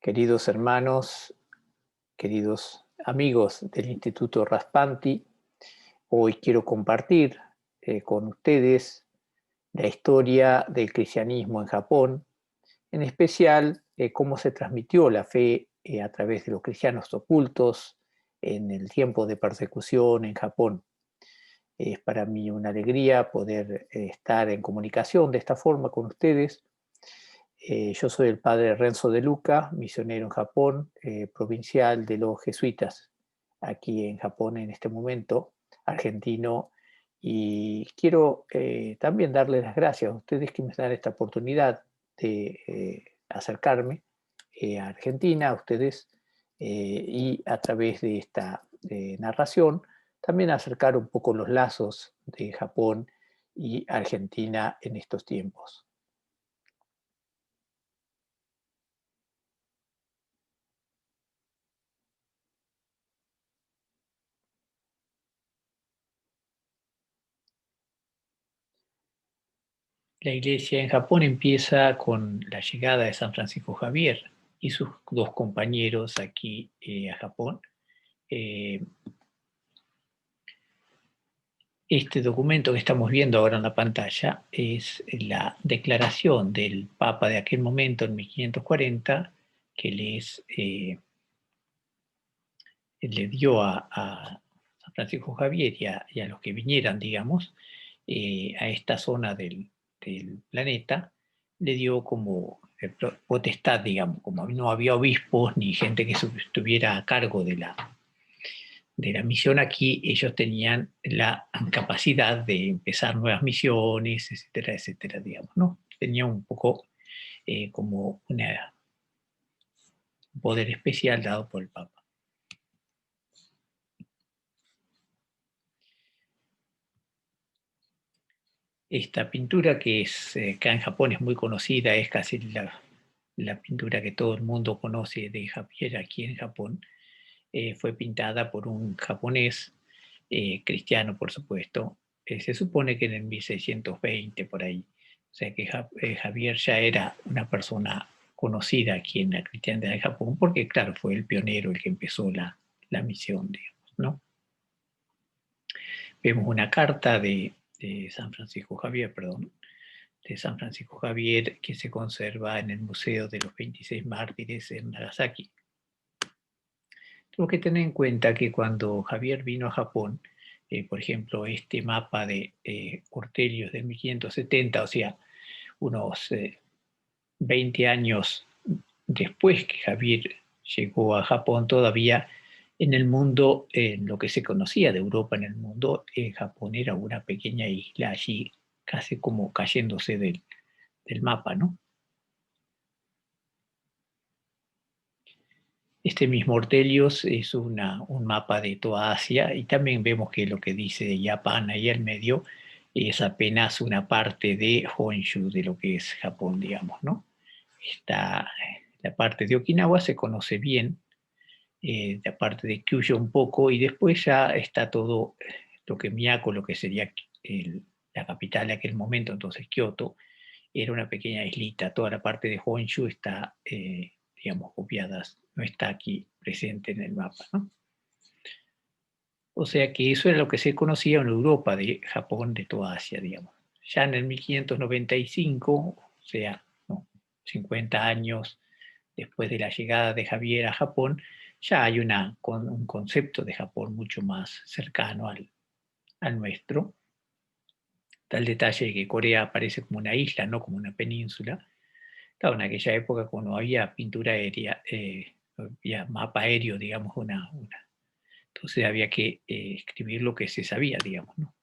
Queridos hermanos, queridos amigos del Instituto Raspanti, hoy quiero compartir con ustedes la historia del cristianismo en Japón, en especial cómo se transmitió la fe a través de los cristianos ocultos en el tiempo de persecución en Japón. Es para mí una alegría poder estar en comunicación de esta forma con ustedes. Yo soy el padre Renzo de Luca, misionero en Japón, provincial de los jesuitas, aquí en Japón en este momento, argentino, y quiero también darles las gracias a ustedes que me dan esta oportunidad de acercarme a Argentina, a ustedes, y a través de esta narración, también acercar un poco los lazos de Japón y Argentina en estos tiempos. La iglesia en Japón empieza con la llegada de San Francisco Javier y sus dos compañeros aquí a Japón. Eh, este documento que estamos viendo ahora en la pantalla es la declaración del Papa de aquel momento, en 1540, que le dio a San Francisco Javier y a los que vinieran, digamos, a esta zona del planeta, le dio como potestad, digamos, como no había obispos ni gente que estuviera a cargo de la misión aquí, ellos tenían la capacidad de empezar nuevas misiones, etcétera, etcétera, digamos, ¿no? Tenía un poco como un poder especial dado por el Papa. Esta pintura que es acá en Japón es muy conocida, es casi la pintura que todo el mundo conoce de Javier aquí en Japón. Fue pintada por un japonés, cristiano por supuesto. Se supone que en el 1620 por ahí. O sea que Javier ya era una persona conocida aquí en la cristiandad de Japón, porque claro, fue el pionero, el que empezó la misión, digamos, ¿no? Vemos una carta de San Francisco Javier, perdón, de San Francisco Javier que se conserva en el Museo de los 26 Mártires en Nagasaki. Tengo que tener en cuenta que cuando Javier vino a Japón, por ejemplo, este mapa de Ortelius de 1570, o sea, unos 20 años después que Javier llegó a Japón, todavía en el mundo, en lo que se conocía de Europa en el mundo, Japón era una pequeña isla allí, casi como cayéndose del mapa, ¿no? Este mismo Ortelius es un mapa de toda Asia y también vemos que lo que dice de Japón ahí al medio es apenas una parte de Honshu, de lo que es Japón, digamos, ¿no? La parte de Okinawa se conoce bien, la parte de Kyushu un poco, y después ya está todo lo que Miyako, lo que sería la capital de aquel momento, entonces Kioto, era una pequeña islita. Toda la parte de Honshu está, digamos, copiada, no está aquí presente en el mapa, ¿no? O sea que eso era lo que se conocía en Europa, de Japón, de toda Asia, digamos. Ya en el 1595, o sea, ¿no?, 50 años después de la llegada de Javier a Japón, ya hay un concepto de Japón mucho más cercano al nuestro. Tal detalle que Corea aparece como una isla, no como una península. Claro, en aquella época, cuando no había pintura aérea, no había mapa aéreo, digamos, entonces había que escribir lo que se sabía, digamos, ¿no?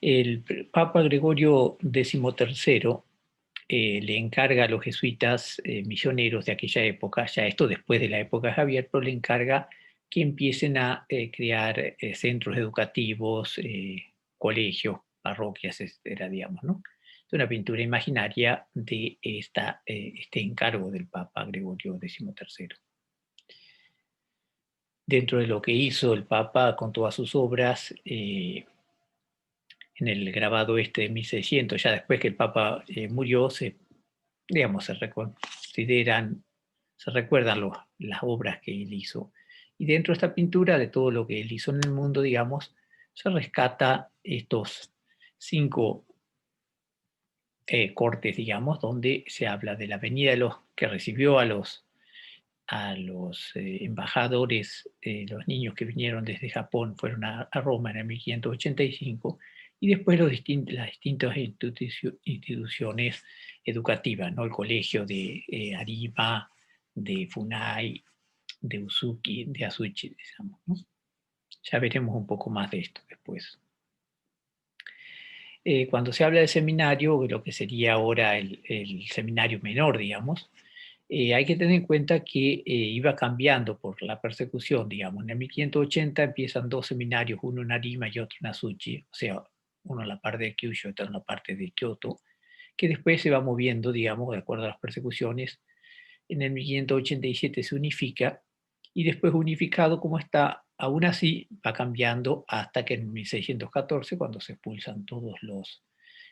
El Papa Gregorio XIII le encarga a los jesuitas misioneros de aquella época, ya esto después de la época de Javier, pero le encarga que empiecen a crear centros educativos, colegios, parroquias, etcétera, digamos, ¿no? Es una pintura imaginaria de este encargo del Papa Gregorio XIII. Dentro de lo que hizo el Papa con todas sus obras, en el grabado este de 1600, ya después que el Papa murió, digamos, consideran, se recuerdan las obras que él hizo. Y dentro de esta pintura, de todo lo que él hizo en el mundo, digamos, se rescata estos 5 cortes, digamos, donde se habla de la venida de los que recibió a los embajadores, los niños que vinieron desde Japón fueron a Roma en el 1585, y después las distintas instituciones educativas, ¿no? El colegio de Arima, de Funai, de Uzuki, de Asuchi, digamos, ¿no? Ya veremos un poco más de esto después. Cuando se habla de seminario, lo que sería ahora el seminario menor, digamos, hay que tener en cuenta que iba cambiando por la persecución, digamos. En el 1580 empiezan 2 seminarios, uno en Arima y otro en Asuchi, o sea, uno en la parte de Kyushu y otro en la parte de Kioto, que después se va moviendo, digamos, de acuerdo a las persecuciones. En el 1587 se unifica, y después unificado como está, aún así va cambiando hasta que en 1614, cuando se expulsan todos los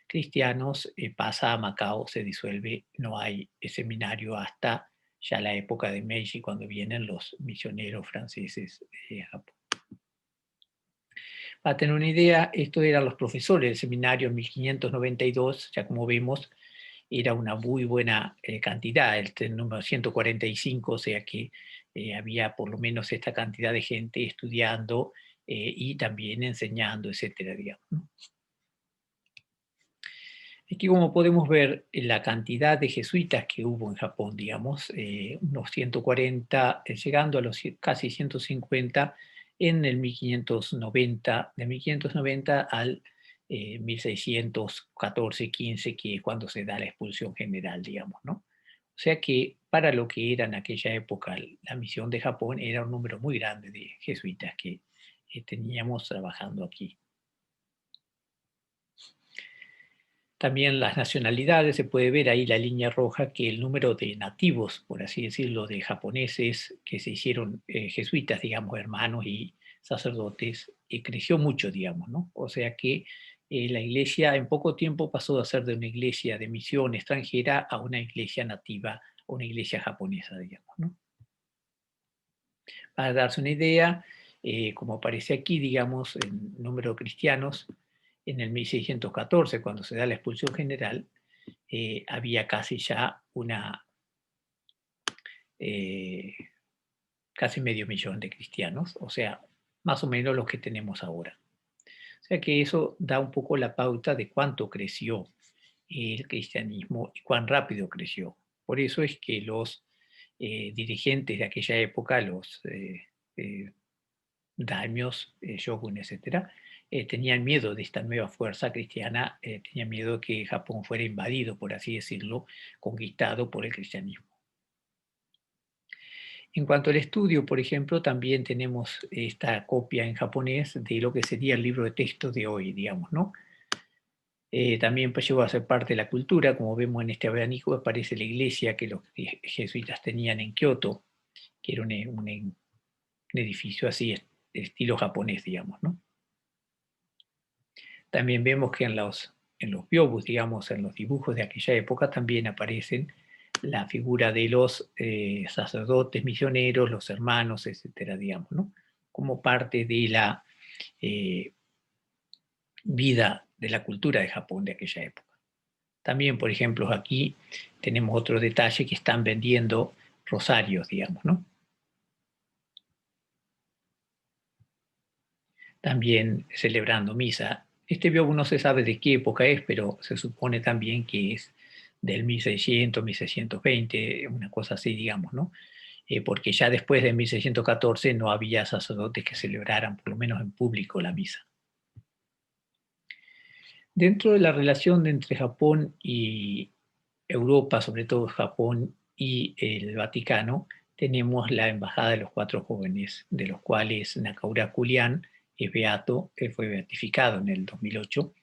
cristianos, pasa a Macao, se disuelve, no hay seminario hasta ya la época de Meiji, cuando vienen los misioneros franceses de Japón. Para tener una idea, estos eran los profesores del seminario en 1592, ya como vemos, era una muy buena cantidad, el número 145, o sea que había por lo menos esta cantidad de gente estudiando y también enseñando, etcétera, digamos, ¿no? Aquí, como podemos ver, la cantidad de jesuitas que hubo en Japón, digamos, unos 140, llegando a los casi 150 en el 1590, de 1590 al 1614-15, que es cuando se da la expulsión general, digamos, ¿no? O sea que para lo que era en aquella época la misión de Japón, era un número muy grande de jesuitas que teníamos trabajando aquí. También las nacionalidades, se puede ver ahí la línea roja, que el número de nativos, por así decirlo, de japoneses que se hicieron jesuitas, digamos, hermanos y sacerdotes, creció mucho, digamos, ¿no? O sea que la iglesia en poco tiempo pasó a ser de una iglesia de misión extranjera a una iglesia nativa, a una iglesia japonesa, digamos, ¿no? Para darse una idea, como aparece aquí, digamos, el número de cristianos, en el 1614, cuando se da la expulsión general, había casi ya eh, casi medio millón de cristianos, o sea, más o menos los que tenemos ahora. O sea que eso da un poco la pauta de cuánto creció el cristianismo y cuán rápido creció. Por eso es que los dirigentes de aquella época, los eh, daimios, shogun, etcétera, tenían miedo de esta nueva fuerza cristiana, tenían miedo de que Japón fuera invadido, por así decirlo, conquistado por el cristianismo. En cuanto al estudio, por ejemplo, también tenemos esta copia en japonés de lo que sería el libro de texto de hoy, digamos, ¿no? También pues, llegó a ser parte de la cultura, como vemos en este abanico aparece la iglesia que los jesuitas tenían en Kioto, que era un edificio así, estilo japonés, digamos, ¿no? También vemos que en los byobus, digamos, en los dibujos de aquella época, también aparecen la figura de los sacerdotes misioneros, los hermanos, etcétera, digamos, ¿no? Como parte de la eh, vida de la cultura de Japón de aquella época. También, por ejemplo, aquí tenemos otro detalle, que están vendiendo rosarios, digamos, ¿no? También celebrando misa. Este biobo no se sabe de qué época es, pero se supone también que es del 1600, 1620, una cosa así, digamos, ¿no? Porque ya después de 1614 no había sacerdotes que celebraran, por lo menos en público, la misa. Dentro de la relación entre Japón y Europa, sobre todo Japón y el Vaticano, tenemos la Embajada de los Cuatro Jóvenes, de los cuales Nakaura Julián es beato, que fue beatificado en el 2008.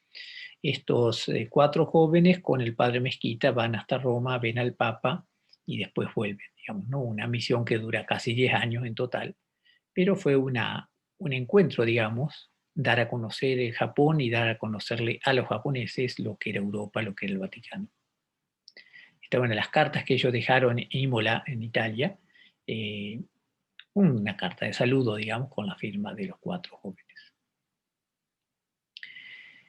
Estos 4 jóvenes con el padre Mezquita van hasta Roma, ven al Papa y después vuelven, digamos, ¿no? Una misión que dura casi 10 años en total, pero fue un encuentro, digamos, dar a conocer el Japón y dar a conocerle a los japoneses lo que era Europa, lo que era el Vaticano. Esta una de las cartas que ellos dejaron en Imola, en Italia, una carta de saludo, digamos, con la firma de los 4 jóvenes.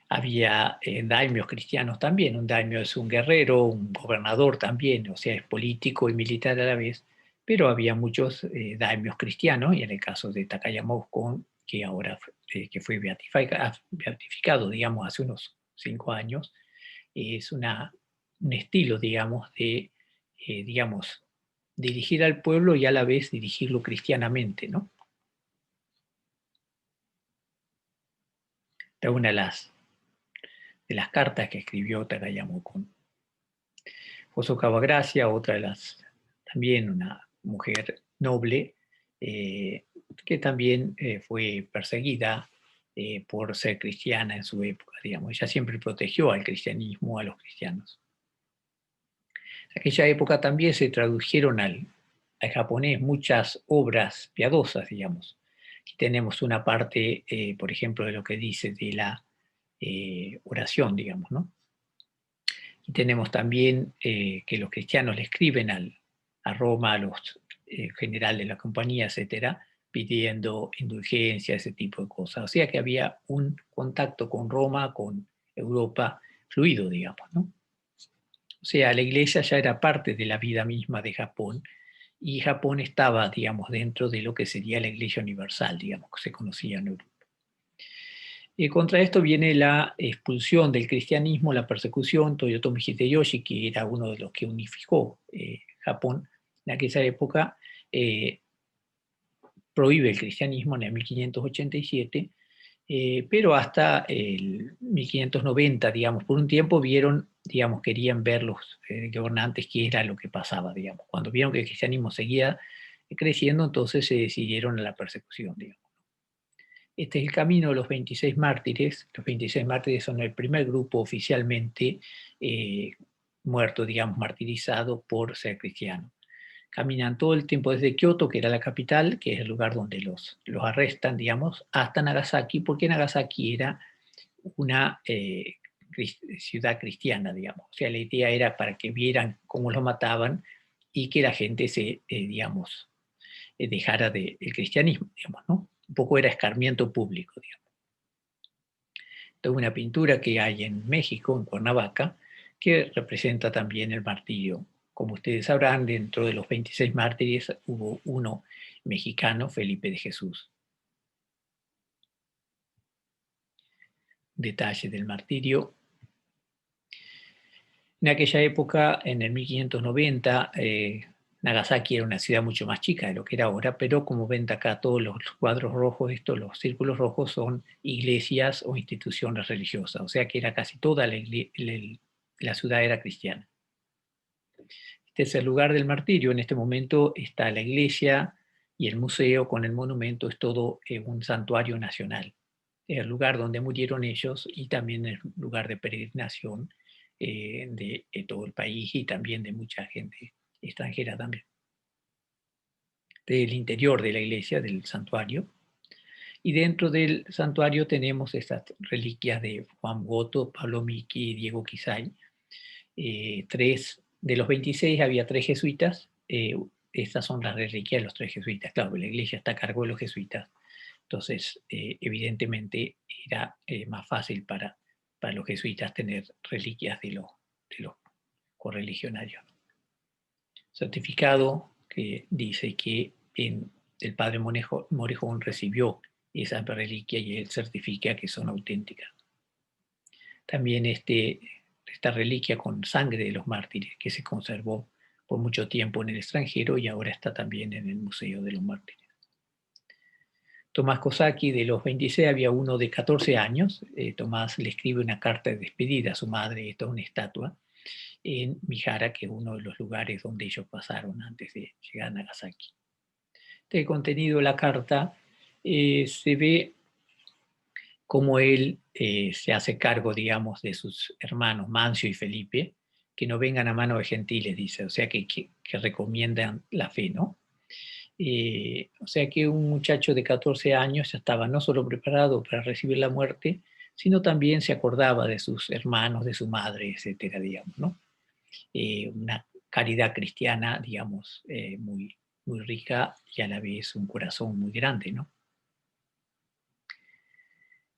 Había daimios cristianos también. Un daimio es un guerrero, un gobernador también, o sea, es político y militar a la vez, pero había muchos daimios cristianos, y en el caso de Takayama Ukon, que ahora que fue beatificado, digamos, hace unos 5 años, es un estilo, digamos, de, digamos, dirigir al pueblo y a la vez dirigirlo cristianamente, ¿no? Es una de las cartas que escribió Takayama Ukon. Hosokawa Gracia, otra de las, también una mujer noble, que también fue perseguida por ser cristiana en su época, digamos. Ella siempre protegió al cristianismo, a los cristianos. En aquella época también se tradujeron al japonés muchas obras piadosas, digamos. Aquí tenemos una parte, por ejemplo, de lo que dice de la oración, digamos, ¿no? Y tenemos también que los cristianos le escriben a Roma, a los generales de la compañía, etcétera, pidiendo indulgencia, ese tipo de cosas. O sea que había un contacto con Roma, con Europa, fluido, digamos, ¿no? O sea, la iglesia ya era parte de la vida misma de Japón, y Japón estaba, digamos, dentro de lo que sería la iglesia universal, digamos, que se conocía en Europa. Contra esto viene la expulsión del cristianismo, la persecución. Toyotomi Hideyoshi, que era uno de los que unificó Japón en aquella época, prohíbe el cristianismo en el 1587, pero hasta el 1590, digamos, por un tiempo vieron, digamos, querían ver los gobernantes qué era lo que pasaba, digamos. Cuando vieron que el cristianismo seguía creciendo, entonces se decidieron a la persecución, digamos. Este es el camino de los 26 mártires. Los 26 mártires son el primer grupo oficialmente muerto, digamos, martirizado por ser cristiano. Caminan todo el tiempo desde Kioto, que era la capital, que es el lugar donde los arrestan, digamos, hasta Nagasaki, porque Nagasaki era una ciudad cristiana, digamos. O sea, la idea era para que vieran cómo los mataban y que la gente se, digamos, dejara del cristianismo, digamos, ¿no? Un poco era escarmiento público, digamos. Tengo una pintura que hay en México, en Cuernavaca, que representa también el martirio. Como ustedes sabrán, dentro de los 26 mártires hubo uno mexicano, Felipe de Jesús. Detalle del martirio. En aquella época, en el 1590, Nagasaki era una ciudad mucho más chica de lo que era ahora, pero como ven acá todos los cuadros rojos, los círculos rojos son iglesias o instituciones religiosas, o sea que era casi toda la ciudad era cristiana. Este es el lugar del martirio. En este momento está la iglesia y el museo con el monumento, es todo un santuario nacional. Es el lugar donde murieron ellos y también el lugar de peregrinación de todo el país y también de mucha gente extranjera también. Del interior de la iglesia, del santuario. Y dentro del santuario tenemos estas reliquias de Juan Goto, Pablo Miki y Diego Quisay. De los 26 había 3 jesuitas. Estas son las reliquias de los 3 jesuitas. Claro, la iglesia está a cargo de los jesuitas. Entonces, evidentemente, era más fácil para los jesuitas tener reliquias de los correligionarios. Certificado que dice que el padre Morejón recibió esa reliquia y él certifica que son auténticas. También esta reliquia con sangre de los mártires que se conservó por mucho tiempo en el extranjero y ahora está también en el Museo de los Mártires. Tomás Kosaki, de los 26 había uno de 14 años. Tomás le escribe una carta de despedida a su madre, esto es una estatua, en Mihara, que es uno de los lugares donde ellos pasaron antes de llegar a Nagasaki. Este contenido de la carta se ve cómo él se hace cargo, digamos, de sus hermanos Mancio y Felipe, que no vengan a mano de gentiles, dice, o sea, que recomiendan la fe, ¿no? O sea que un muchacho de 14 años ya estaba no solo preparado para recibir la muerte, sino también se acordaba de sus hermanos, de su madre, etcétera, digamos, ¿no? caridad cristiana, digamos, muy, muy rica y a la vez un corazón muy grande, ¿no?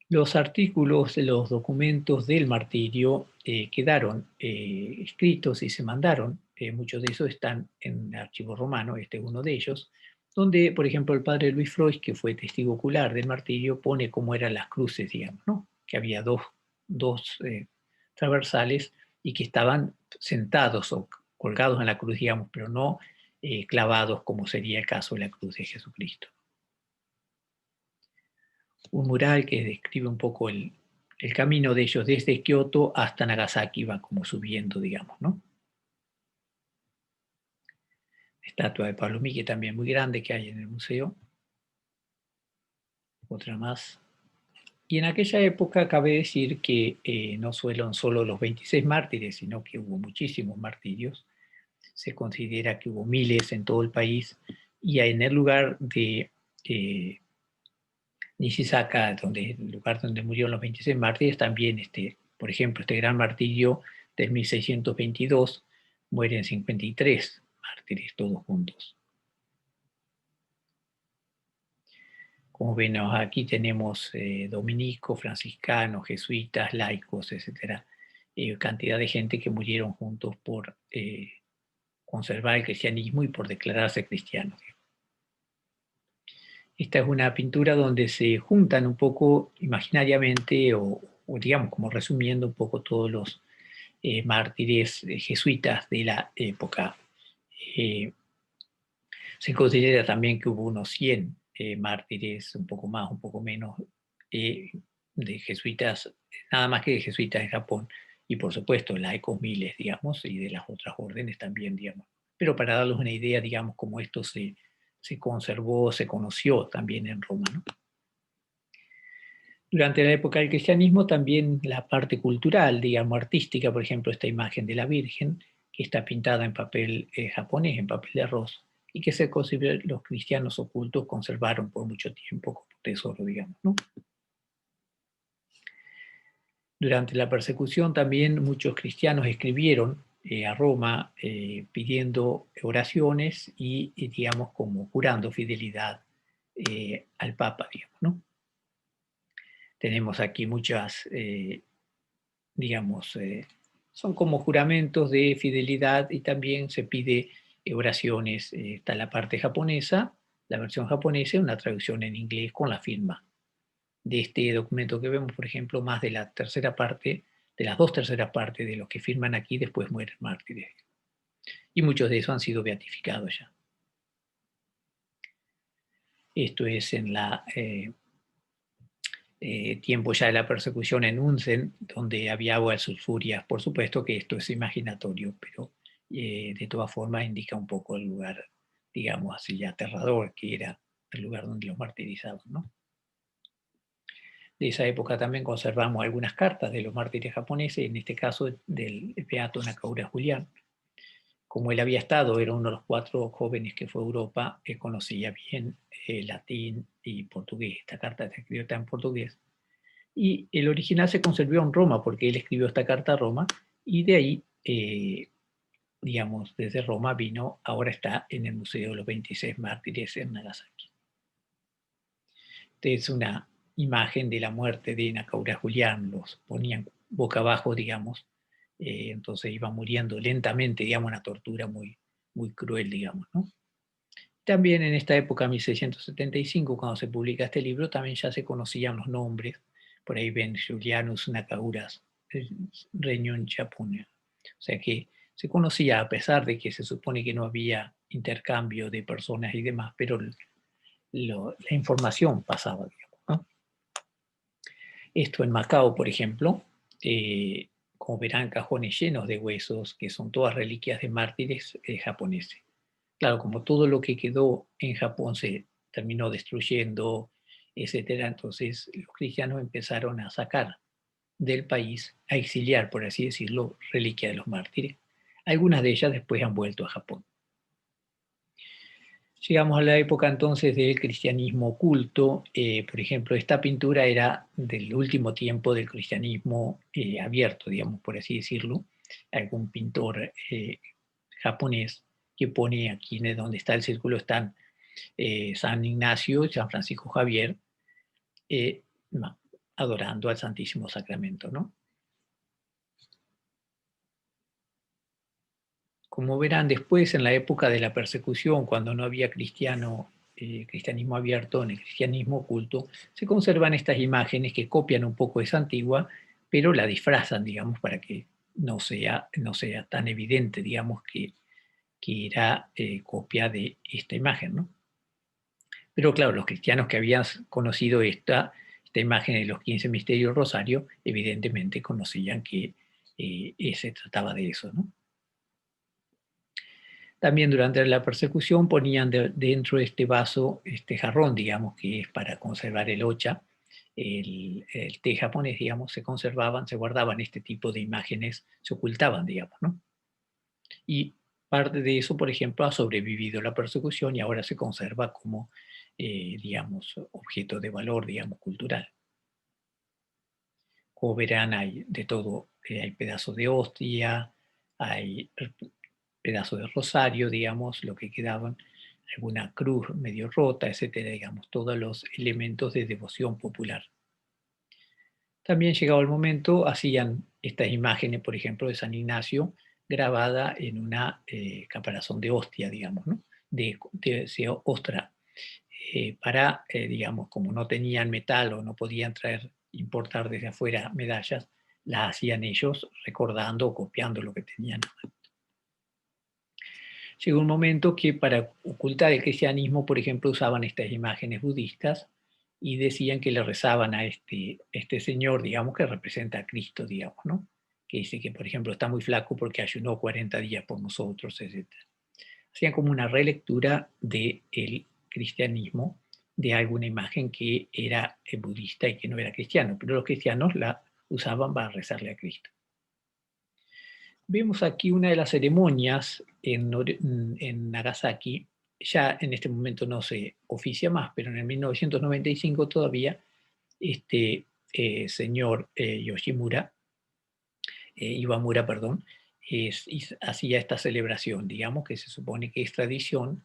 Los artículos, los documentos del martirio quedaron escritos y se mandaron. Muchos de esos están en el archivo romano, este es uno de ellos, donde, por ejemplo, el padre Luis Freud, que fue testigo ocular del martirio, pone cómo eran las cruces, digamos, ¿no? Que había dos transversales y que estaban sentados o colgados en la cruz, digamos, pero no clavados como sería el caso de la cruz de Jesucristo. Un mural que describe un poco el camino de ellos desde Kioto hasta Nagasaki, va como subiendo, digamos, ¿no? Estatua de Pablo Miki también muy grande que hay en el museo. Otra más. Y en aquella época cabe decir que no fueron solo los 26 mártires, sino que hubo muchísimos martirios. Se considera que hubo miles en todo el país. Y en el lugar de Nishisaka, el lugar donde murieron los 26 mártires, también, por ejemplo, este gran martirio del 1622, mueren 53 mártires todos juntos. Como ven, aquí tenemos dominicos, franciscanos, jesuitas, laicos, etcétera. Cantidad de gente que murieron juntos por conservar el cristianismo y por declararse cristianos. Esta es una pintura donde se juntan un poco imaginariamente o digamos como resumiendo un poco todos los mártires jesuitas de la época. Se considera también que hubo unos 100 mártires, un poco más, un poco menos, de jesuitas, nada más que de jesuitas en Japón, y por supuesto laicos miles, digamos, y de las otras órdenes también, digamos. Pero para darles una idea, digamos, cómo esto se conservó, se conoció también en Roma, ¿no? Durante la época del cristianismo también la parte cultural, digamos, artística, por ejemplo, esta imagen de la Virgen, que está pintada en papel japonés, en papel de arroz, y que se considera los cristianos ocultos conservaron por mucho tiempo como tesoro, digamos, ¿no? Durante la persecución también muchos cristianos escribieron a Roma pidiendo oraciones y, digamos, como jurando fidelidad al Papa, digamos, ¿no? Tenemos aquí muchas, digamos, son como juramentos de fidelidad y también se pide oraciones. Está la parte japonesa, la versión japonesa y una traducción en inglés con la firma de este documento que vemos, por ejemplo, más de la tercera parte, de las dos terceras partes de los que firman aquí después mueren mártires. Y muchos de esos han sido beatificados ya. Esto es en la tiempo ya de la persecución en Unzen, donde había agua de sulfurias. Por supuesto que esto es imaginatorio, pero de todas formas indica un poco el lugar, digamos así, ya aterrador, que era el lugar donde los martirizaban, ¿no? De esa época también conservamos algunas cartas de los mártires japoneses, en este caso del beato Nakaura Julián. Como él había estado, era uno de los 4 jóvenes que fue a Europa, conocía bien latín y portugués. Esta carta está escrita en portugués. Y el original se conservó en Roma, porque él escribió esta carta a Roma, y de ahí, digamos, desde Roma vino, ahora está en el Museo de los 26 Mártires en Nagasaki. Esta es una imagen de la muerte de Nakaura Julián, los ponían boca abajo, digamos, entonces iba muriendo lentamente, digamos, una tortura muy, muy cruel, digamos, ¿no? También en esta época, 1675, cuando se publica este libro, también ya se conocían los nombres. Por ahí ven Julianus Nakauras Reñón Chapune. O sea que se conocía a pesar de que se supone que no había intercambio de personas y demás, pero la información pasaba, digamos, ¿no? Esto en Macao, por ejemplo, como verán, cajones llenos de huesos, que son todas reliquias de mártires japoneses. Claro, como todo lo que quedó en Japón se terminó destruyendo, etcétera, entonces los cristianos empezaron a sacar del país, a exiliar, por así decirlo, reliquias de los mártires. Algunas de ellas después han vuelto a Japón. Llegamos a la época entonces del cristianismo oculto. Por ejemplo, esta pintura era del último tiempo del cristianismo abierto, digamos, por así decirlo. Algún pintor japonés que pone aquí donde está el círculo están San Ignacio y San Francisco Javier eh, adorando al Santísimo Sacramento, ¿no? Como verán después, en la época de la persecución, cuando no había cristianismo abierto ni cristianismo oculto, se conservan estas imágenes que copian un poco esa antigua, pero la disfrazan, digamos, para que no sea tan evidente, digamos, que era copia de esta imagen, ¿no? Pero claro, los cristianos que habían conocido esta imagen de los 15 misterios rosario, evidentemente conocían que se trataba de eso, ¿no? También durante la persecución ponían dentro de este vaso, este jarrón, digamos, que es para conservar el ocha, el té japonés, digamos, se guardaban este tipo de imágenes, se ocultaban, digamos, ¿no? Y parte de eso, por ejemplo, ha sobrevivido la persecución y ahora se conserva como, digamos, objeto de valor, digamos, cultural. Como verán, hay de todo, hay pedazos de hostia, hay pedazos de rosario, digamos, lo que quedaban, alguna cruz medio rota, etcétera, digamos, todos los elementos de devoción popular. También llegado el momento, hacían estas imágenes, por ejemplo, de San Ignacio, grabada en una caparazón de hostia, digamos, ¿no? De ostra, digamos, como no tenían metal o no podían importar desde afuera medallas, las hacían ellos recordando o copiando lo que tenían. Llegó un momento que para ocultar el cristianismo, por ejemplo, usaban estas imágenes budistas y decían que le rezaban a este señor, digamos, que representa a Cristo, digamos, ¿no? Que dice que, por ejemplo, está muy flaco porque ayunó 40 días por nosotros, etc. Hacían como una relectura del cristianismo de alguna imagen que era budista y que no era cristiano, pero los cristianos la usaban para rezarle a Cristo. Vemos aquí una de las ceremonias en Nagasaki. Ya en este momento no se oficia más, pero en el 1995 todavía este señor Iwamura, perdón, hacía esta celebración, digamos que se supone que es tradición.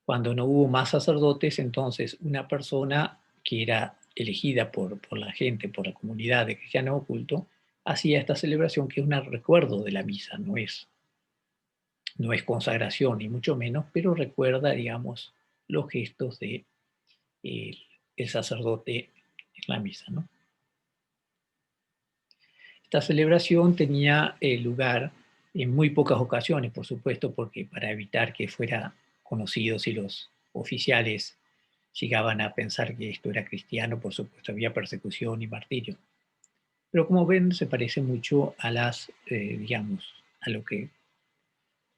Cuando no hubo más sacerdotes, entonces una persona que era elegida por la gente, por la comunidad de cristianos oculto, hacía esta celebración que es un recuerdo de la misa, no es consagración ni mucho menos, pero recuerda, digamos, los gestos de el sacerdote en la misa, ¿no? Esta celebración tenía lugar en muy pocas ocasiones, por supuesto, porque para evitar que fuera conocido si los oficiales llegaban a pensar que esto era cristiano, por supuesto había persecución y martirio. Pero como ven, se parece mucho a digamos, a lo que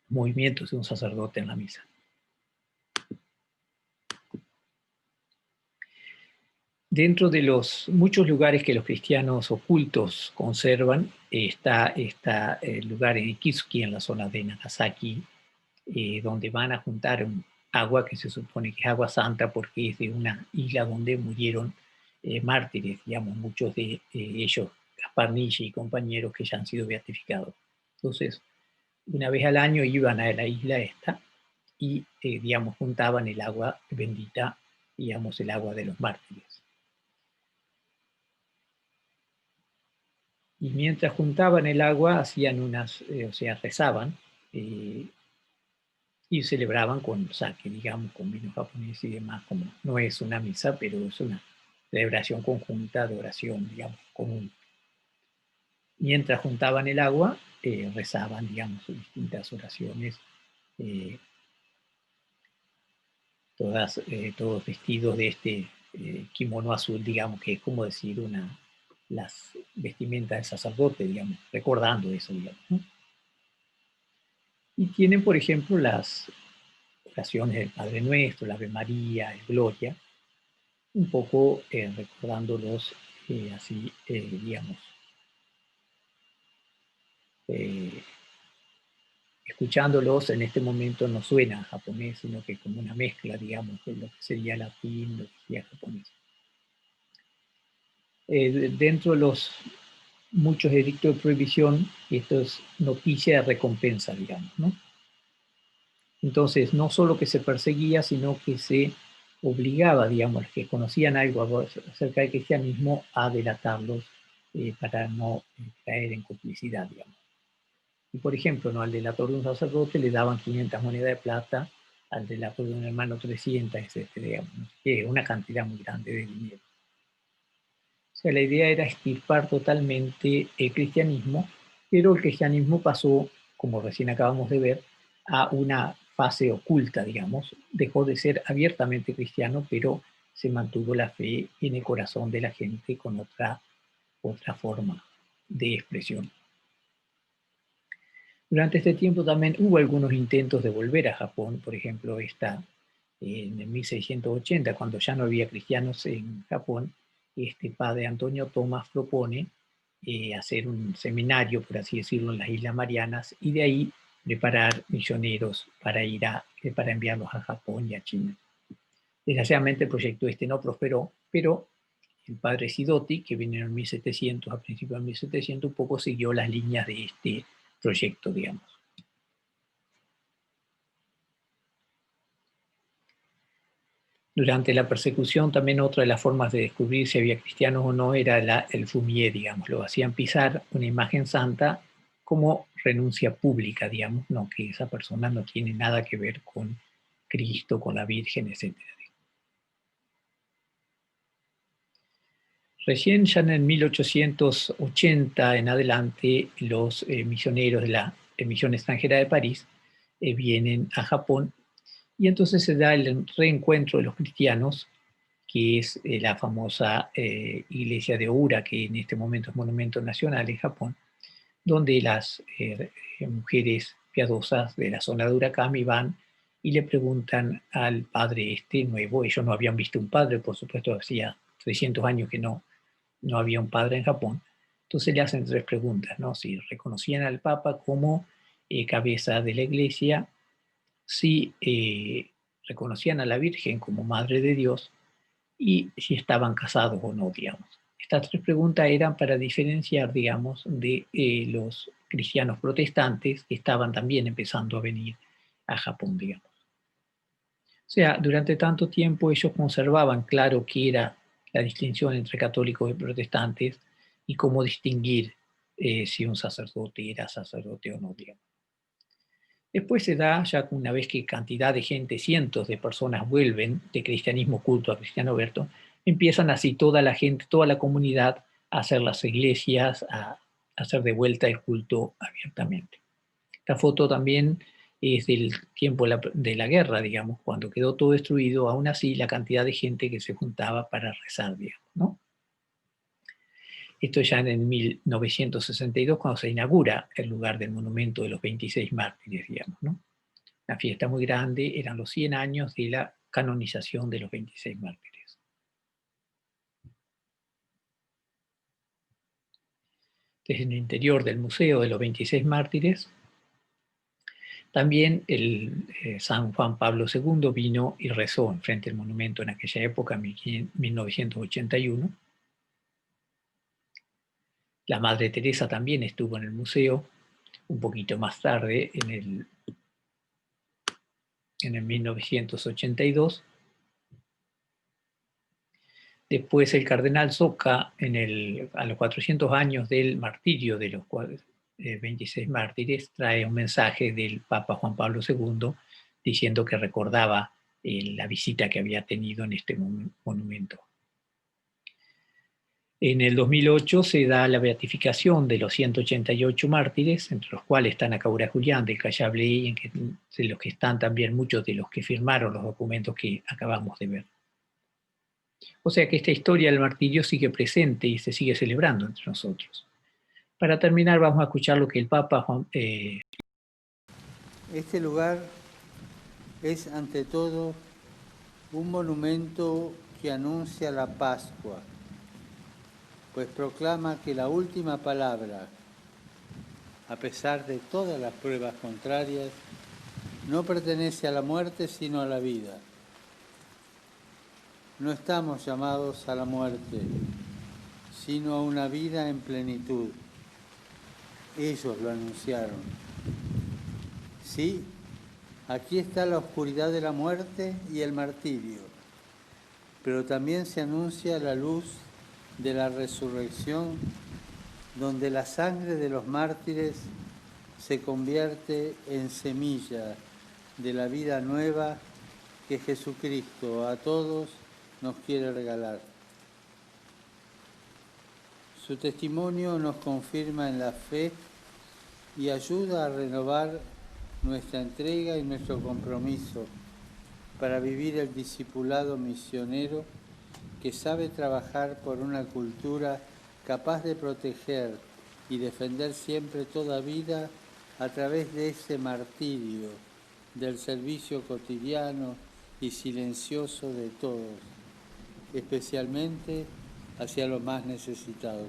movimientos de un sacerdote en la misa. Dentro de los muchos lugares que los cristianos ocultos conservan, está el lugar en Ikitsuki, en la zona de Nagasaki, donde van a juntar agua que se supone que es agua santa porque es de una isla donde murieron mártires, digamos, muchos de ellos, Gaspar Nishi y compañeros que ya han sido beatificados. Entonces, una vez al año iban a la isla esta y, digamos, juntaban el agua bendita, digamos, el agua de los mártires. Y mientras juntaban el agua, hacían o sea, rezaban eh, y celebraban con sake, digamos, con vino japonés y demás, como no es una misa, pero es una celebración conjunta de oración, digamos, común. Mientras juntaban el agua, rezaban, digamos, distintas oraciones, eh, todos vestidos de este kimono azul, digamos, que es como decir las vestimentas del sacerdote, digamos, recordando eso, digamos, ¿no? Y tienen, por ejemplo, las oraciones del Padre Nuestro, la Ave María, el Gloria, un poco recordándolos así, digamos, eh, escuchándolos en este momento no suena japonés, sino que como una mezcla, digamos, de lo que sería latín, lo que sería japonés. Dentro de los muchos edictos de prohibición, esto es noticia de recompensa, digamos, ¿no? Entonces, no solo que se perseguía, sino que se obligaba, digamos, los que conocían algo acerca del cristianismo a delatarlos para no caer en complicidad, digamos. Y por ejemplo, ¿no? Al delator de un sacerdote le daban 500 monedas de plata, al delator de un hermano 300, etcétera, digamos, que una cantidad muy grande de dinero. O sea, la idea era extirpar totalmente el cristianismo, pero el cristianismo pasó, como recién acabamos de ver, a una fase oculta, digamos. Dejó de ser abiertamente cristiano, pero se mantuvo la fe en el corazón de la gente con otra forma de expresión. Durante este tiempo también hubo algunos intentos de volver a Japón, por ejemplo, en el 1680, cuando ya no había cristianos en Japón, este padre Antonio Tomás propone hacer un seminario, por así decirlo, en las Islas Marianas y de ahí preparar misioneros para enviarlos a Japón y a China. Desgraciadamente el proyecto este no prosperó, pero el padre Sidoti, que vino en el 1700, a principios del 1700, un poco siguió las líneas de este proyecto, digamos. Durante la persecución también otra de las formas de descubrir si había cristianos o no era el fumier, digamos, lo hacían pisar una imagen santa como renuncia pública, digamos, no, que esa persona no tiene nada que ver con Cristo, con la Virgen, etc. Recién ya en el 1880 en adelante los misioneros de la Misión Extranjera de París vienen a Japón y entonces se da el reencuentro de los cristianos, que es la famosa iglesia de Oura, que en este momento es monumento nacional en Japón, donde las mujeres piadosas de la zona de Urakami van y le preguntan al padre este nuevo. Ellos no habían visto un padre, por supuesto, hacía 300 años que no había un padre en Japón. Entonces le hacen tres preguntas, ¿no? Si reconocían al Papa como cabeza de la iglesia, si reconocían a la Virgen como Madre de Dios y si estaban casados o no, digamos. Estas tres preguntas eran para diferenciar, digamos, de los cristianos protestantes que estaban también empezando a venir a Japón, digamos. O sea, durante tanto tiempo ellos conservaban claro qué era la distinción entre católicos y protestantes y cómo distinguir si un sacerdote era sacerdote o no, digamos. Después se da, ya una vez que cantidad de gente, cientos de personas vuelven de cristianismo oculto a cristiano abierto, empiezan así toda la gente, toda la comunidad a hacer las iglesias, a hacer de vuelta el culto abiertamente. Esta foto también es del tiempo de la guerra, digamos, cuando quedó todo destruido, aún así la cantidad de gente que se juntaba para rezar, digamos, ¿no? Esto ya en el 1962, cuando se inaugura el lugar del monumento de los 26 mártires, digamos, ¿no? Una fiesta muy grande, eran los 100 años de la canonización de los 26 mártires. Desde el interior del Museo de los 26 mártires, también el San Juan Pablo II vino y rezó enfrente del monumento en aquella época, en 1981. La Madre Teresa también estuvo en el museo un poquito más tarde, en el 1982. Después el cardenal Soca, a los 400 años del martirio de los 26 mártires, trae un mensaje del Papa Juan Pablo II diciendo que recordaba la visita que había tenido en este monumento. En el 2008 se da la beatificación de los 188 mártires, entre los cuales están Acaura Julián del Cayablé, y de los que están también muchos de los que firmaron los documentos que acabamos de ver. O sea que esta historia del martirio sigue presente y se sigue celebrando entre nosotros. Para terminar, vamos a escuchar lo que el Papa Este lugar es ante todo un monumento que anuncia la Pascua, pues proclama que la última palabra, a pesar de todas las pruebas contrarias, no pertenece a la muerte sino a la vida. No estamos llamados a la muerte, sino a una vida en plenitud. Ellos lo anunciaron. Sí, Aquí está la oscuridad de la muerte y el martirio, pero también se anuncia la luz de la resurrección, donde la sangre de los mártires se convierte en semilla de la vida nueva que Jesucristo a todos nos quiere regalar. Su testimonio nos confirma en la fe y ayuda a renovar nuestra entrega y nuestro compromiso para vivir el discipulado misionero que sabe trabajar por una cultura capaz de proteger y defender siempre toda vida a través de ese martirio del servicio cotidiano y silencioso de todos, especialmente hacia los más necesitados.